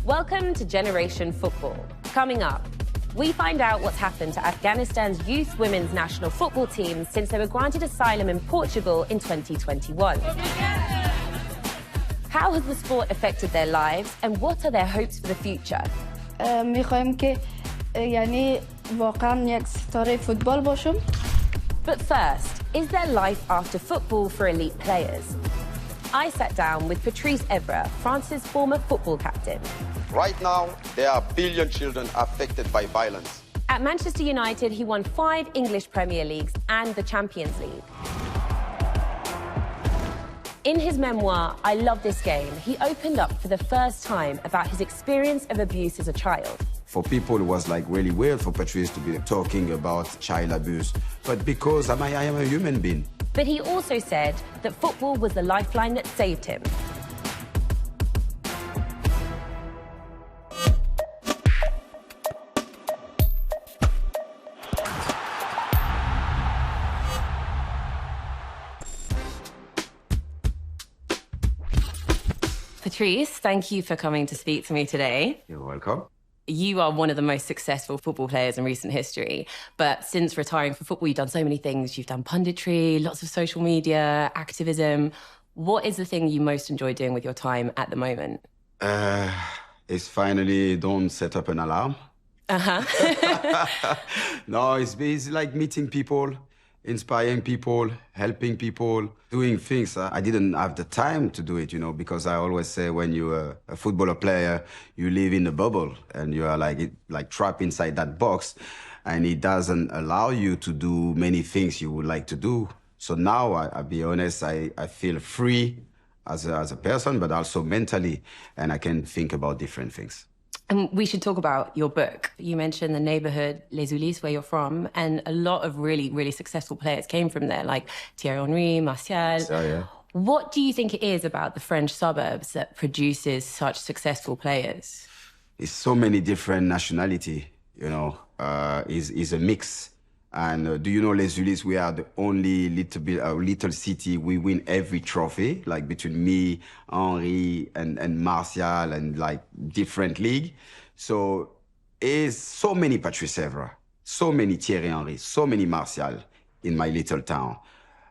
Welcome to Generation Football. Coming up, we find out what's happened to Afghanistan's youth women's national football team since they were granted asylum in Portugal in 2021. How has the sport affected their lives and what are their hopes for the future? می‌خوایم که یعنی واقعاً یک ستاره فوتبال باشم. But first, is there life after football for elite players? I sat down with Patrice Evra, France's former football captain. Right now, there are a billion children affected by violence. At Manchester United, he won 5 English Premier Leagues and the Champions League. In his memoir, I Love This Game, he opened up for the first time about his experience of abuse as a child. For people, it was like really weird for Patrice to be talking about child abuse, but because I am a human being. But he also said that football was the lifeline that saved him. Patrice, thank you for coming to speak to me today. You're welcome. You are one of the most successful football players in recent history. But since retiring from football, you've done so many things. You've done punditry, lots of social media, activism. What is the thing you most enjoy doing with your time at the moment? It's finally don't set up an alarm. No, it's like meeting people, inspiring people, helping people, doing things. I didn't have the time to do it, you know, because I always say when you're a footballer player, you live in a bubble and you are like trapped inside that box and it doesn't allow you to do many things you would like to do. So now, I'll be honest, I feel free as a person, but also mentally, and I can think about different things. And we should talk about your book. You mentioned the neighborhood, Les Ulis, where you're from, and a lot of really, really successful players came from there, like Thierry Henry, Martial. So, yeah. What do you think it is about the French suburbs that produces such successful players? It's so many different nationality, you know, is a mix. And do you know, Les Ulis, we are the only little city, we win every trophy, like between me, Henry, and Martial, and like different league. So it's so many Patrice Evra, so many Thierry Henry, so many Martial in my little town.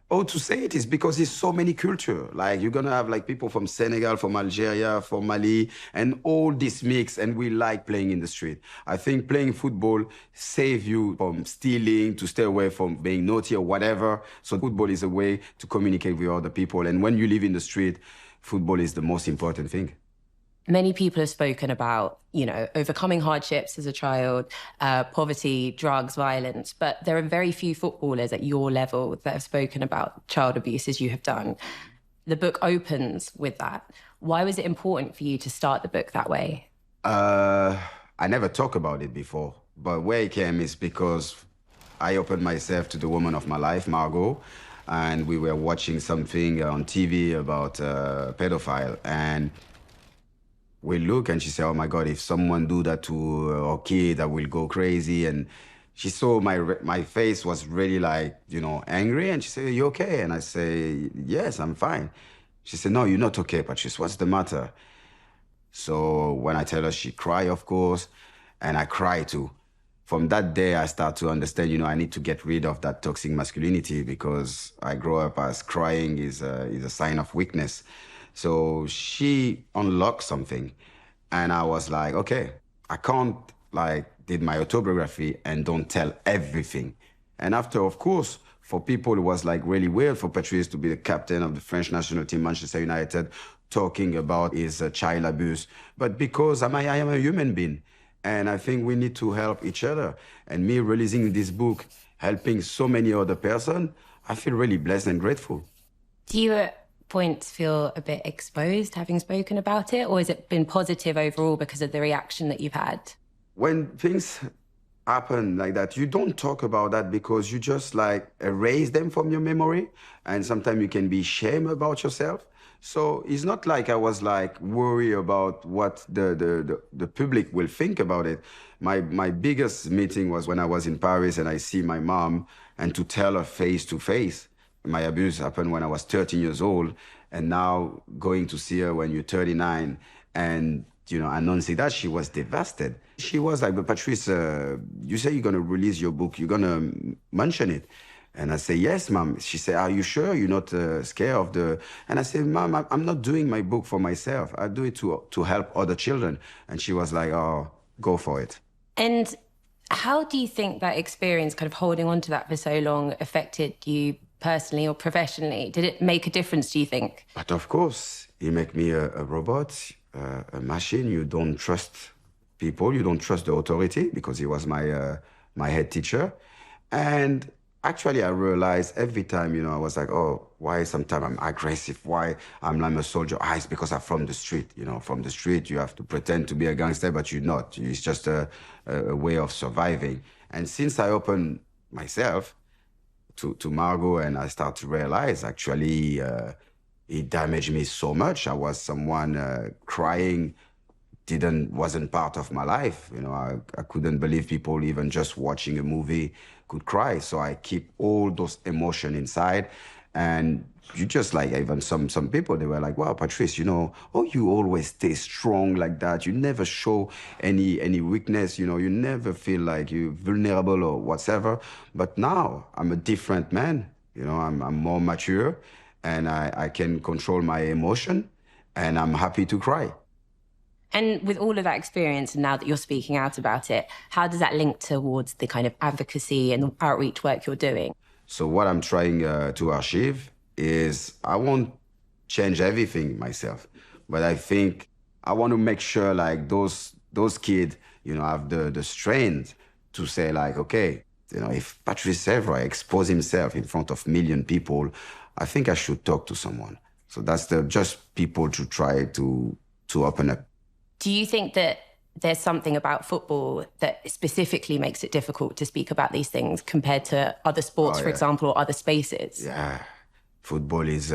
Oh, to say it is because there's so many culture. Like you're gonna have like people from Senegal, from Algeria, from Mali, and all this mix, and we like playing in the street. I think playing football saves you from stealing, to stay away from being naughty or whatever. So football is a way to communicate with other people. And when you live in the street, football is the most important thing. Many people have spoken about, you know, overcoming hardships as a child, poverty, drugs, violence, but there are very few footballers at your level that have spoken about child abuse as you have done. The book opens with that. Why was it important for you to start the book that way? I never talked about it before, but where it came is because I opened myself to the woman of my life, Margot, and we were watching something on TV about a pedophile, and we look and she said, oh my God, if someone do that to a kid, I will go crazy. And she saw my face was really like, you know, angry. And she said, are you okay? And I say, yes, I'm fine. She said, no, you're not okay, Patrice. What's the matter? So when I tell her, she cry, of course, and I cry too. From that day, I start to understand, you know, I need to get rid of that toxic masculinity because I grow up as crying is a sign of weakness. So she unlocked something, and I was like, okay, I can't like did my autobiography and don't tell everything. And after, of course, for people, it was like really weird for Patrice to be the captain of the French national team, Manchester United, talking about his child abuse. But because I am a human being, and I think we need to help each other. And me releasing this book, helping so many other persons, I feel really blessed and grateful. Do you points feel a bit exposed having spoken about it, or has it been positive overall because of the reaction that you've had? When things happen like that, you don't talk about that because you just like erase them from your memory, and sometimes you can be ashamed about yourself. So it's not like I was like worried about what the public will think about it. My biggest meeting was when I was in Paris and I see my mom, and to tell her face to face. My abuse happened when I was 13 years old, and now going to see her when you're 39 and announcing that, she was devastated. She was like, but Patrice, you say you're going to release your book. You're going to mention it. And I say, yes, ma'am. She said, are you sure you're not scared of the... And I said, ma'am, I'm not doing my book for myself. I do it to help other children. And she was like, oh, go for it. And how do you think that experience, kind of holding on to that for so long, affected you personally or professionally? Did it make a difference, do you think? But of course, it made me a robot, a machine. You don't trust people. You don't trust the authority, because he was my head teacher. And actually, I realized every time, I was like, oh, why sometimes I'm aggressive? Why I'm like a soldier? It's because I'm from the street. From the street, you have to pretend to be a gangster, but you're not. It's just a way of surviving. And since I opened myself to Margot, and I start to realize, actually, it damaged me so much. I was someone crying, wasn't part of my life. I couldn't believe people even just watching a movie could cry. So I keep all those emotions inside. And you just like, even some people, they were like, wow, Patrice, you always stay strong like that. You never show any weakness, you never feel like you're vulnerable or whatever. But now I'm a different man. I'm more mature, and I can control my emotion, and I'm happy to cry. And with all of that experience, and now that you're speaking out about it, how does that link towards the kind of advocacy and the outreach work you're doing? So what I'm trying to achieve is, I won't change everything myself, but I think I want to make sure like those kids, have the strength to say like, okay, if Patrice Evra expose himself in front of million people, I think I should talk to someone. So that's just people to try to open up. Do you think that there's something about football that specifically makes it difficult to speak about these things compared to other sports, for example, or other spaces? Yeah, football is,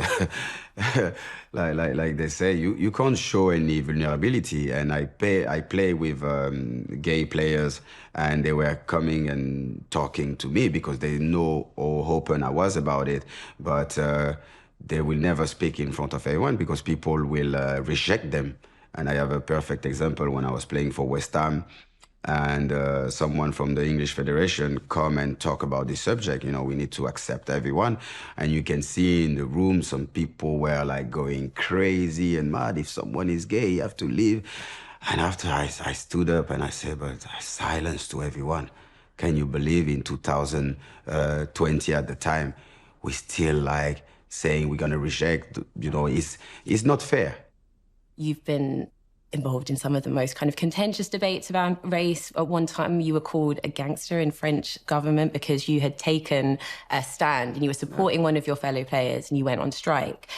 like they say, you can't show any vulnerability. And I play with gay players, and they were coming and talking to me because they know how open I was about it. But they will never speak in front of everyone because people will reject them. And I have a perfect example when I was playing for West Ham, and someone from the English Federation come and talk about this subject. We need to accept everyone. And you can see in the room, some people were like going crazy and mad. If someone is gay, you have to leave. And after I stood up and I said, but silence to everyone. Can you believe in 2020 at the time, we still like saying we're gonna reject, it's not fair. You've been involved in some of the most kind of contentious debates about race. At one time, you were called a gangster in French government because you had taken a stand and you were supporting one of your fellow players and you went on strike.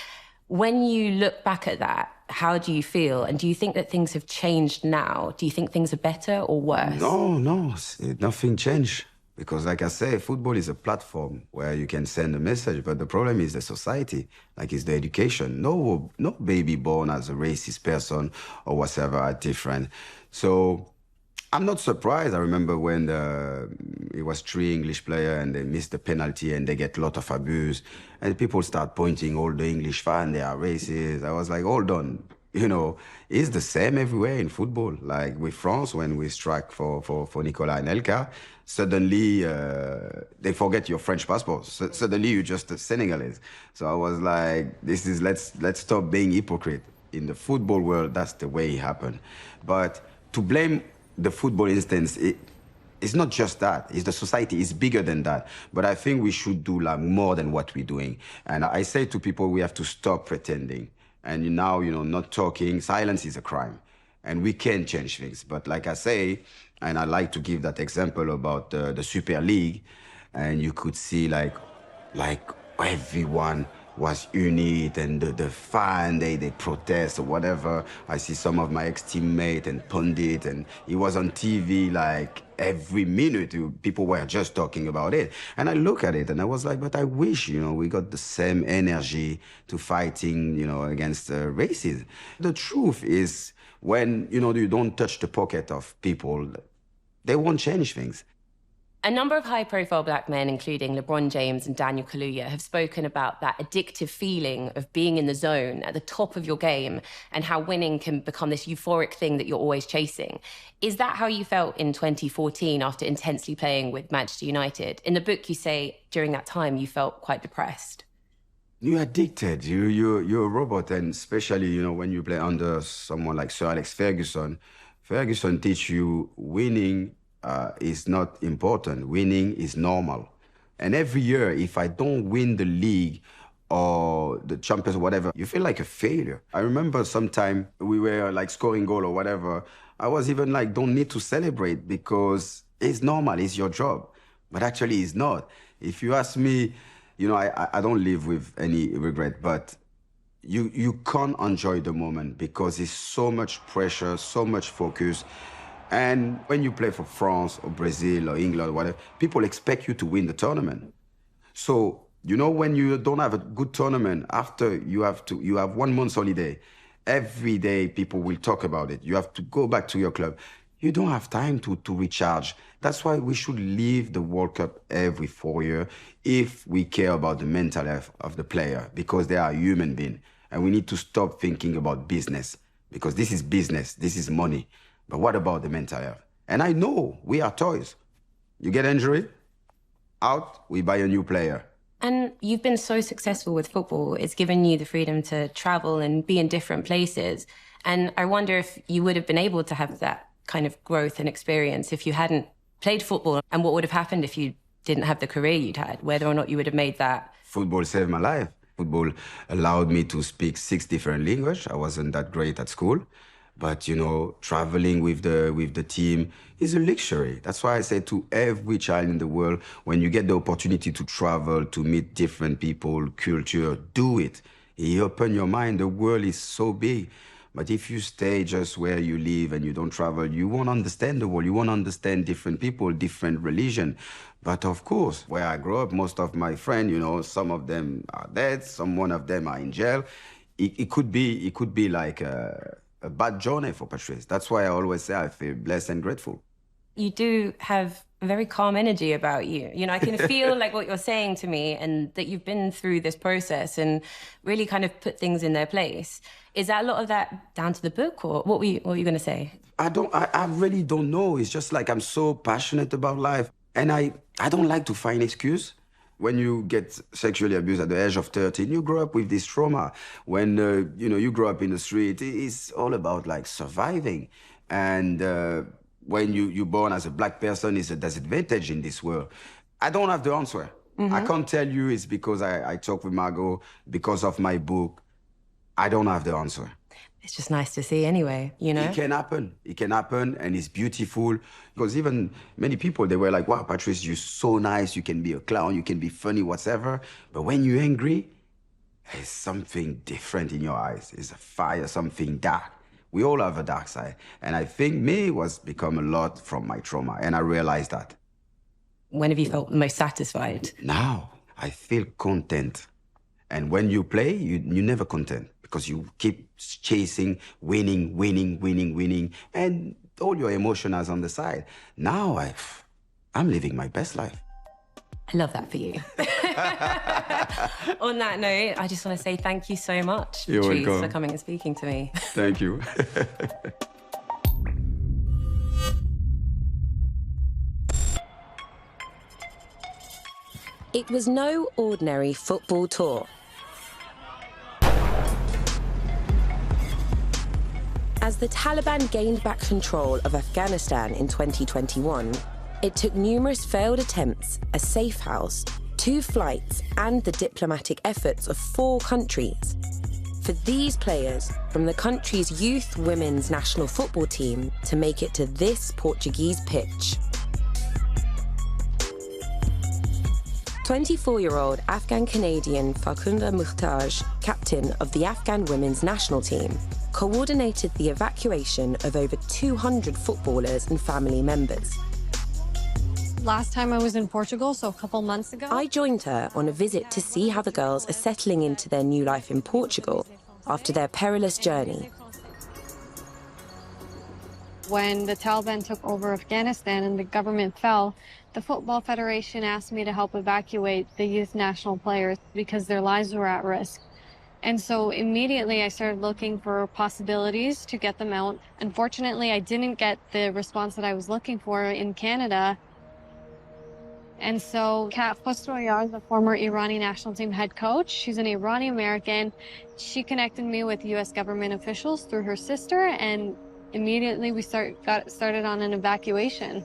When you look back at that, how do you feel? And do you think that things have changed now? Do you think things are better or worse? No, nothing changed. Because like I say, football is a platform where you can send a message, but the problem is the society, like it's the education. No baby born as a racist person or whatever are different. So I'm not surprised. I remember when it was 3 English players and they missed the penalty and they get a lot of abuse. And people start pointing, all the English fans, they are racist. I was like, hold on. It's the same everywhere in football. Like with France, when we strike for Nicolas and Elka, suddenly they forget your French passport. Suddenly you're just a Senegalese. So I was like, let's stop being hypocrite. In the football world, that's the way it happened. But to blame the football instance, it's not just that. It's the society. It's bigger than that. But I think we should do like more than what we're doing. And I say to people, we have to stop pretending. And now, not talking, silence is a crime. And we can change things. But like I say, and I like to give that example about the Super League, and you could see like everyone was unit, and the fan, they protest or whatever. I see some of my ex-teammates and pundit, and it was on TV like every minute. People were just talking about it. And I look at it and I was like, but I wish, we got the same energy to fighting, against racism. The truth is, when, you don't touch the pocket of people, they won't change things. A number of high-profile black men, including LeBron James and Daniel Kaluuya, have spoken about that addictive feeling of being in the zone at the top of your game and how winning can become this euphoric thing that you're always chasing. Is that how you felt in 2014 after intensely playing with Manchester United? In the book, you say during that time you felt quite depressed. You're addicted. You're a robot, and especially, you know, when you play under someone like Sir Alex Ferguson, Ferguson teach you winning is not important. Winning is normal. And every year, if I don't win the league or the champions or whatever, you feel like a failure. I remember sometime we were like scoring goal or whatever. I was even like, don't need to celebrate because it's normal, it's your job. But actually it's not. If you ask me, you know, I don't live with any regret, but you can't enjoy the moment because it's so much pressure, so much focus. And when you play for France or Brazil or England or whatever, people expect you to win the tournament. So, you know, when you don't have a good tournament, after you have 1 month's holiday, every day people will talk about it. You have to go back to your club. You don't have time to recharge. That's why we should leave the World Cup every 4 years if we care about the mental health of the player, because they are a human being. And we need to stop thinking about business, because this is business, this is money. But what about the mental health? And I know we are toys. You get injured, out, we buy a new player. And you've been so successful with football. It's given you the freedom to travel and be in different places. And I wonder if you would have been able to have that kind of growth and experience if you hadn't played football, and what would have happened if you didn't have the career you'd had, whether or not you would have made that. Football saved my life. Football allowed me to speak 6 different languages. I wasn't that great at school. But, you know, traveling with the team is a luxury. That's why I say to every child in the world, when you get the opportunity to travel, to meet different people, culture, do it. You open your mind. The world is so big. But if you stay just where you live and you don't travel, you won't understand the world. You won't understand different people, different religion. But of course, where I grew up, most of my friends, you know, some of them are dead, one of them are in jail. It could be like a bad journey for Patrice. That's why I always say I feel blessed and grateful. You do have a very calm energy about you. You know, I can feel like what you're saying to me, and that you've been through this process and really kind of put things in their place. Is that a lot of that down to the book, or what were you going to say? I really don't know. It's just like I'm so passionate about life, and I don't like to find excuse. When you get sexually abused at the age of 13, you grow up with this trauma. When, you know, you grow up in the street, it's all about, like, surviving. And when you're born as a black person, it's a disadvantage in this world. I don't have the answer. I can't tell you it's because I talk with Margot, because of my book. I don't have the answer. It's just nice to see anyway, you know? It can happen. It can happen, and it's beautiful. Because even many people, they were like, wow, Patrice, you're so nice. You can be a clown. You can be funny, whatever. But when you're angry, there's something different in your eyes. It's a fire, something dark. We all have a dark side. And I think me was become a lot from my trauma, and I realized that. When have you felt most satisfied? Now, I feel content. And when you play, you're never content, because you keep chasing, winning, and all your emotions on the side. Now I'm living my best life. I love that for you. On that note, I just want to say thank you so much, Patrice, for coming and speaking to me. Thank you. It was no ordinary football tour. As the Taliban gained back control of Afghanistan in 2021, it took numerous failed attempts, a safe house, 2 flights, and the diplomatic efforts of 4 countries for these players from the country's youth women's national football team to make it to this Portuguese pitch. 24-year-old Afghan-Canadian Farkhunda Mukhtaj, captain of the Afghan women's national team, coordinated the evacuation of over 200 footballers and family members. Last time I was in Portugal, so a couple months ago. I joined her on a visit to see how the girls are settling into their new life in Portugal after their perilous journey. When the Taliban took over Afghanistan and the government fell, the Football Federation asked me to help evacuate the youth national players because their lives were at risk. And so immediately I started looking for possibilities to get them out. Unfortunately, I didn't get the response that I was looking for in Canada. And so Kat Khosrowyar, the former Irani national team head coach, she's an Irani American. She connected me with US government officials through her sister, and immediately we got started on an evacuation.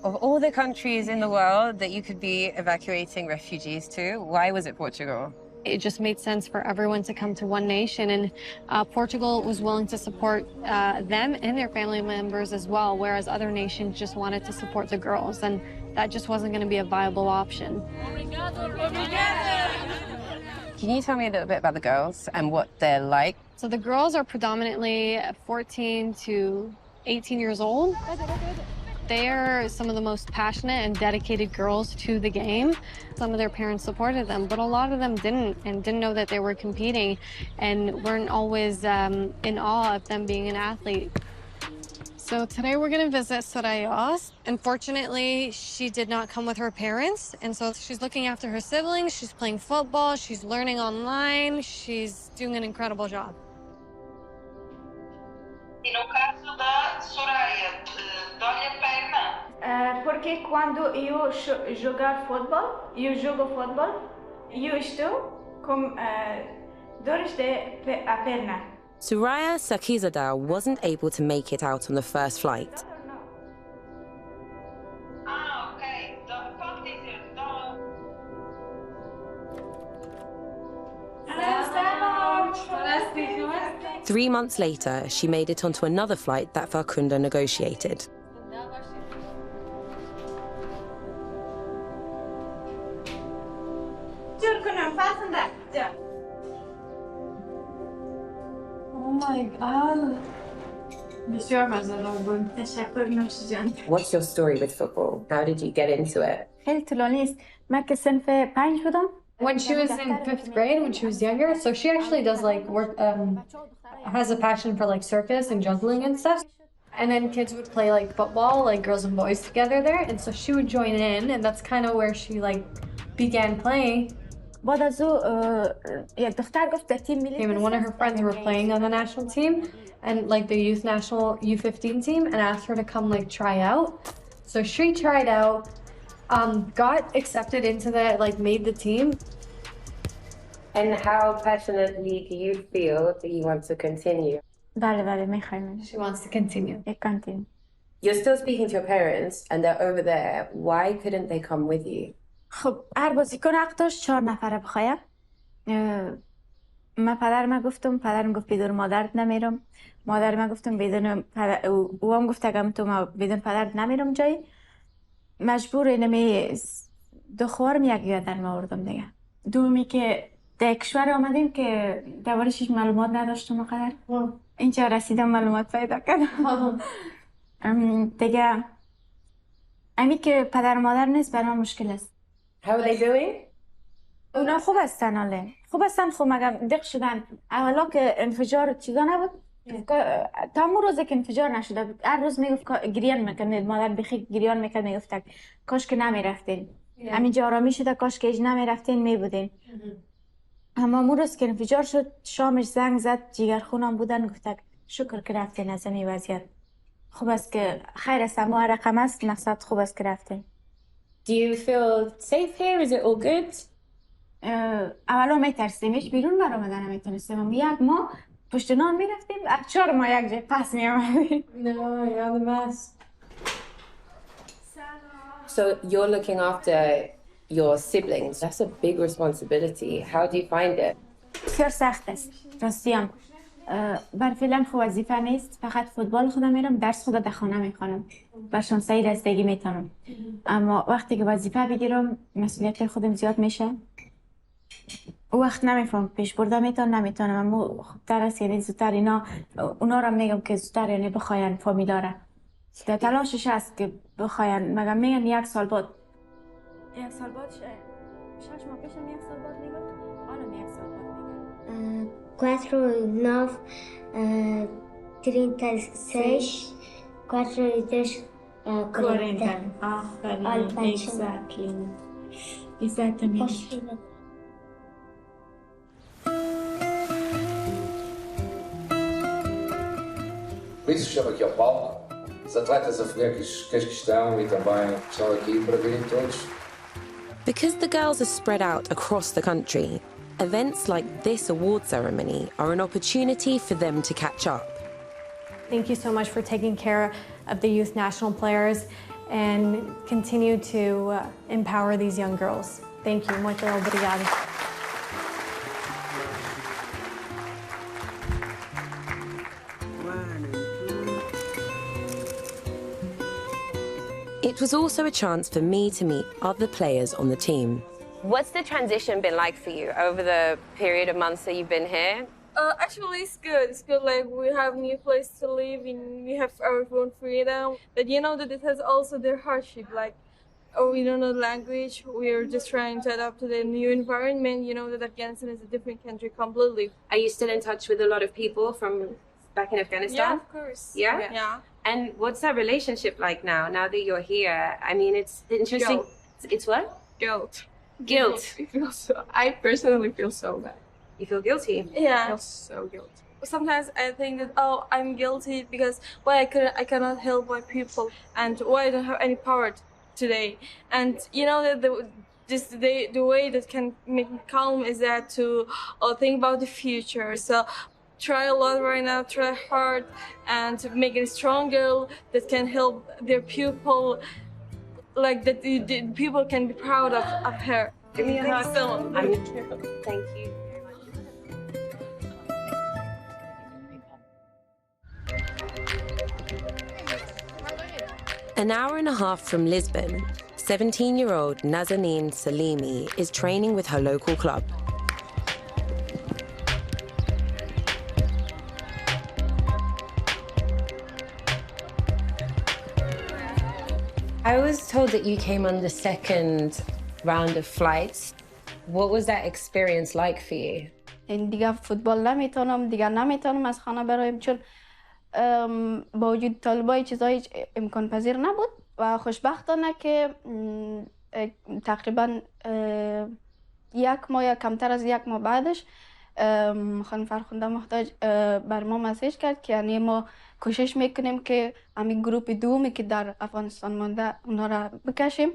Of all the countries in the world that you could be evacuating refugees to, why was it Portugal? It just made sense for everyone to come to one nation, and Portugal was willing to support them and their family members as well, whereas other nations just wanted to support the girls, and that just wasn't going to be a viable option. Can you tell me a little bit about the girls and what they're like? So the girls are predominantly 14 to 18 years old. They are some of the most passionate and dedicated girls to the game. Some of their parents supported them, but a lot of them didn't, and didn't know that they were competing and weren't always in awe of them being an athlete. So today we're going to visit Soraya. Unfortunately, she did not come with her parents, and so she's looking after her siblings, she's playing football, she's learning online, she's doing an incredible job. E no caso da Soraya, dói a perna? Porque quando eu jogo futebol, eu estou com dores a perna. Soraya Sarkizadeh wasn't able to make it out on the first flight. Ah, ok. Pode dizer, dó. 3 months later, she made it onto another flight that Farkunda negotiated. Oh my God. What's your story with football? How did you get into it? خیلی طولانی است. من که صنف 5 بودم. When she was in 5th grade, when she was younger, so she actually does like work, has a passion for like circus and juggling and stuff. And then kids would play like football, like girls and boys together there. And so she would join in, and that's kind of where she like began playing. بعد از او یک دختر گفت در تیم ملی. And one of her friends were playing on the national team, and like the youth national U15 team, and asked her to come like try out. So she tried out, got accepted into the, like made the team. And how passionately do you feel that you want to continue? بله میخوایم. She wants to continue. Continue. You're still speaking to your parents and they're over there. Why couldn't they come with you? خب هر بازیکن حق داشت 4 نفره بخوایم. من پدرم گفتم، پدرم گفت بدون مادرت نمیرم. مادرم گفتم بدون پدر، او هم گفت اگه تو ما بدون پدرت نمیرم جایی. مجبور اینمی دو خوارم یک یادن آوردم دیگه. دومی که در کشور آمدیم که درباره‌اش معلومات نداشتم اونقدر. اینجا رسیدم معلومات پیدا کردم. دیگه امی که پدر و مادر نیست برام مشکل است. How are they doing? اونا خوب هستن حالا. خوب هستن، خب مگه دق شدن. اولا که انفجار چیزا نبود. تا اون روزی که انفجار نشده بود هر روز میگفت گریان میکنید، مادر بخی گریان میکرد، میگفت کاش که نمیرفتین. همینجا آرامی شده، کاش که نمیرفتین میبودین. اما اون روز که انفجار شد شامش زنگ زد، جیگرخونم بودن، گفت شکر که رفتین از این وضعیت. خوب است که خیر است، اما رقم است، مقصد خوب است که رفتین. Do you feel safe here? Is it all good? اولا میترسیمش، بیرون برآمدن نمیتونستیم. اما یک ما پشت نان میرفتیم، 4 ماه یک جای پس میامدیم. No, you're the best. So you're looking after your siblings. That's a big responsibility. How do you find it? بسیار سخت است. راستیم. بر فعلا خو وظیفه نیست، فقط فوتبال خودم میرم، درس خودم در خانه میخونم. برشان سعی رسیدگی میتونم. اما وقتی که وظیفه بگیرم مسئولیت خودم زیاد میشه. وقت نمیفهم پیش برده نمیتونم، اما خوبتر است یعنی زودتر اونا را میگم که زودتر یعنی بخواین فامیلا را. در تلاشش هست که بخواین، مگه میگن 1 سال بعد. 1 سال بعد 6 ماه پیشم 1 سال بعد میگم، حالا 1 سال بعد میگم. 4, 9, 36, Quarantine. Exactly. Exactly. Por isso chamo aqui ao palco os atletas afegãos que estão e também estão aqui para virem todos. Because the girls are spread out across the country, events like this award ceremony are an opportunity for them to catch up. Thank you so much for taking care of the youth national players and continue to empower these young girls. Thank you. Muito obrigada. It was also a chance for me to meet other players on the team. What's the transition been like for you over the period of months that you've been here? Actually, it's good. It's good. Like, we have new place to live and we have our own freedom. But you know that it has also their hardship. Like, we don't know the language. We're just trying to adapt to the new environment. You know that Afghanistan is a different country completely. Are you still in touch with a lot of people from back in Afghanistan? Yeah, of course. Yeah? Yeah. And what's that relationship like now that you're here? I mean, it's interesting. Guilt. It's what? Guilt. Guilt. I personally feel so bad. You feel guilty? Yeah. I feel so guilty. Sometimes I think that, oh, I'm guilty because why I cannot help my people and why I don't have any power today. And you know that the way that can make me calm is that to think about the future. So try a lot right now, try hard and to make a strong girl that can help their people, like that the people can be proud of her. Give me a hug. Thank you. An hour and a half from Lisbon, 17-year-old Nazanin Salimi is training with her local club. I was told that you came on the second round of flights. What was that experience like for you? دیگه فوتبال نمیتونم دیگه نمیتونم از خانه برایم چون با وجود طالبای چیزای امکان پذیر نبود و خوشبختانه که تقریبا یک ماه یا کمتر از یک ماه بعدش خانم فرخنده محتاج بر ما مسیج کرد که یعنی ما کوشش میکنیم که همین گروپ دومی که در افغانستان مانده اونا را بکشیم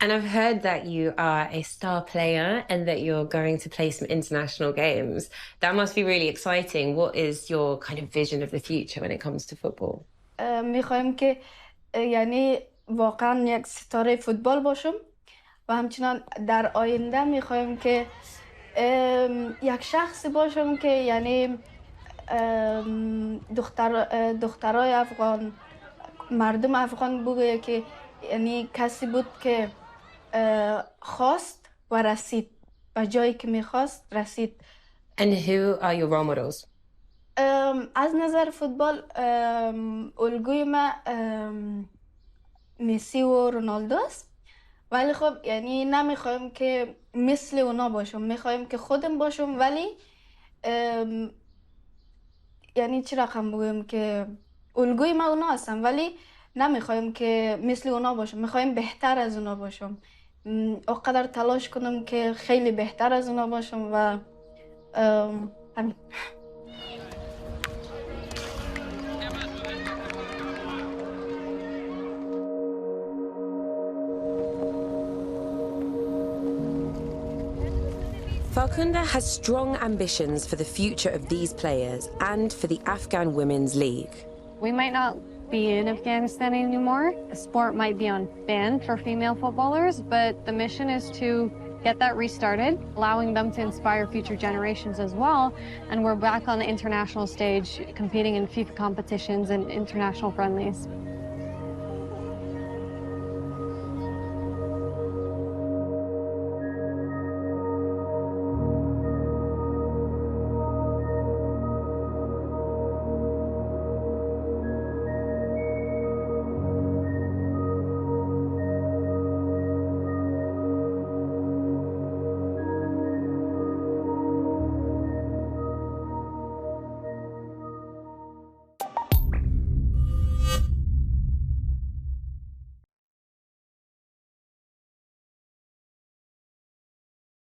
And I've heard that you are a star player and that you're going to play some international games. That must be really exciting. What is your kind of vision of the future when it comes to football? میخوایم که یعنی واقعا یک ستاره فوتبال باشم و همچنان در آینده میخوایم که یک شخصی باشم که یعنی دخترای افغان مردم افغان بگه که یعنی کسی بود که خواست و رسید و جایی که میخواست رسید. And who are your role models? از نظر فوتبال الگوی ما مسی و رونالدو است ولی خب یعنی نمیخوایم که مثل اونا باشم میخوایم که خودم باشم ولی یعنی چی رقم بگویم که الگوی ما اونا هستم ولی نمیخوایم که مثل اونا باشم میخوایم بهتر از اونا باشم اقدر تلاش کنم که خیلی بهتر از اونا باشم و همین Farkhunda has strong ambitions for the future of these players and for the Afghan Women's League. We might not be in Afghanistan anymore. The sport might be banned for female footballers, but the mission is to get that restarted, allowing them to inspire future generations as well. And we're back on the international stage, competing in FIFA competitions and international friendlies.